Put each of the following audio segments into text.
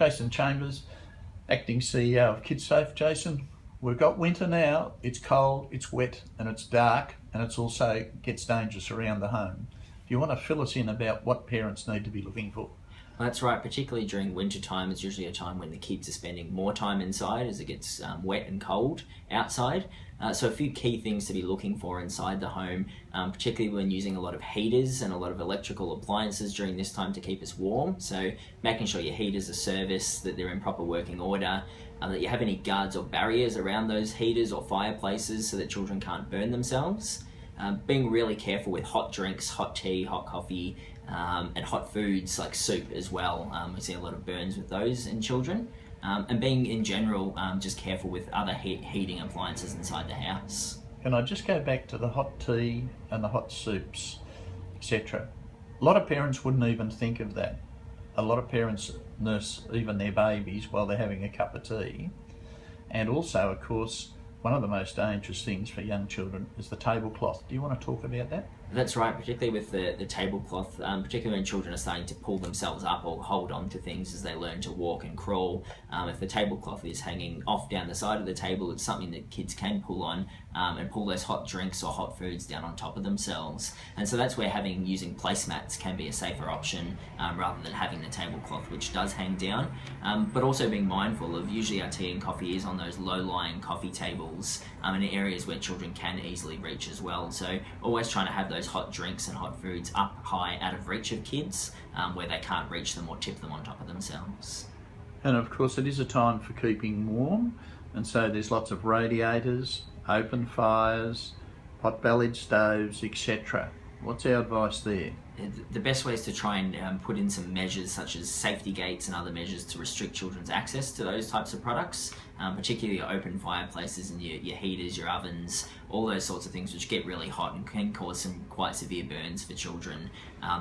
Jason Chambers, Acting CEO of KIDSAFE. Jason, we've got winter now, it's cold, it's wet and it's dark, and it's also gets dangerous around the home. Do you want to fill us in about what parents need to be looking for? That's right, particularly during winter time. It's usually a time when the kids are spending more time inside as it gets wet and cold outside. So a few key things to be looking for inside the home, particularly when using a lot of heaters and a lot of electrical appliances during this time to keep us warm. So making sure your heaters are serviced, that they're in proper working order, that you have any guards or barriers around those heaters or fireplaces so that children can't burn themselves. Being really careful with hot drinks, hot tea, hot coffee, and hot foods like soup as well. We see a lot of burns with those in children. And being in general just careful with other heating appliances inside the house. Can I just go back to the hot tea and the hot soups, etc. A lot of parents wouldn't even think of that. A lot of parents nurse even their babies while they're having a cup of tea. And also, of course, one of the most dangerous things for young children is the tablecloth. Do you want to talk about that? That's right, particularly with the tablecloth, particularly when children are starting to pull themselves up or hold on to things as they learn to walk and crawl. If the tablecloth is hanging off down the side of the table, it's something that kids can pull on and pull those hot drinks or hot foods down on top of themselves. And so that's where using placemats can be a safer option rather than having the tablecloth, which does hang down. But also being mindful of usually our tea and coffee is on those low-lying coffee tables in areas where children can easily reach as well. So always trying to have those hot drinks and hot foods up high out of reach of kids where they can't reach them or tip them on top of themselves. And of course it is a time for keeping warm, and so there's lots of radiators, open fires, pot-bellied stoves, etc. What's our advice there? The best way is to try and put in some measures such as safety gates and other measures to restrict children's access to those types of products, particularly your open fireplaces and your heaters, your ovens, all those sorts of things which get really hot and can cause some quite severe burns for children.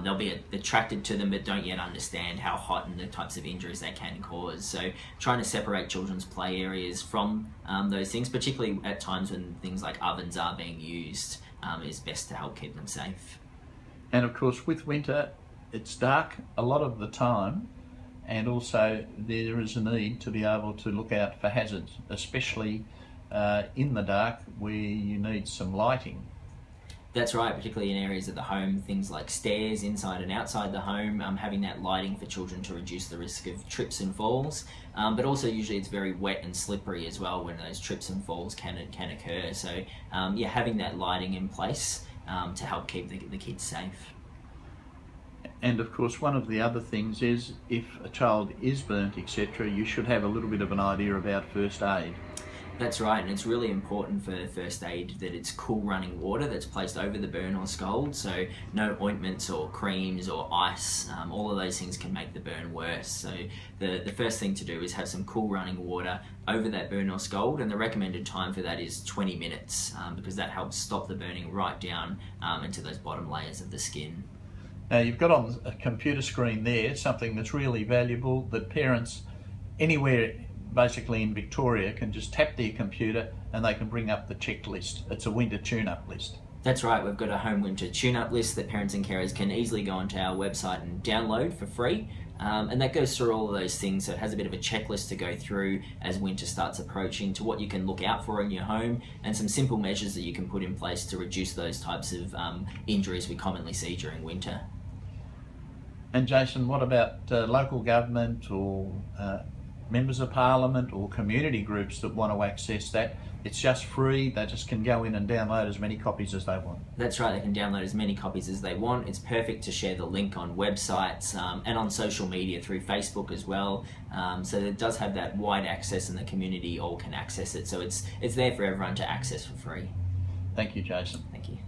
They'll be attracted to them but don't yet understand how hot and the types of injuries they can cause. So trying to separate children's play areas from those things, particularly at times when things like ovens are being used, is best to help keep them safe. And of course with winter it's dark a lot of the time, and also there is a need to be able to look out for hazards, especially in the dark where you need some lighting. That's right, particularly in areas of the home, things like stairs inside and outside the home, having that lighting for children to reduce the risk of trips and falls. But also usually it's very wet and slippery as well when those trips and falls can occur. So yeah, having that lighting in place to help keep the kids safe. And of course one of the other things is if a child is burnt, etc., you should have a little bit of an idea about first aid. That's right, and it's really important for first aid that it's cool running water that's placed over the burn or scald, so no ointments or creams or ice. All of those things can make the burn worse. So the first thing to do is have some cool running water over that burn or scald, and the recommended time for that is 20 minutes because that helps stop the burning right down into those bottom layers of the skin. Now you've got on a computer screen there something that's really valuable that parents anywhere basically in Victoria can just tap their computer and they can bring up the checklist. It's a winter tune-up list. That's right, we've got a home winter tune-up list that parents and carers can easily go onto our website and download for free. And that goes through all of those things, so it has a bit of a checklist to go through as winter starts approaching to what you can look out for in your home and some simple measures that you can put in place to reduce those types of injuries we commonly see during winter. And Jason, what about local government or members of parliament or community groups that want to access that? It's just free, they just can go in and download as many copies as they want. That's right, they can download as many copies as they want. It's perfect to share the link on websites and on social media through Facebook as well. So it does have that wide access and the community all can access it. So it's there for everyone to access for free. Thank you, Jason. Thank you.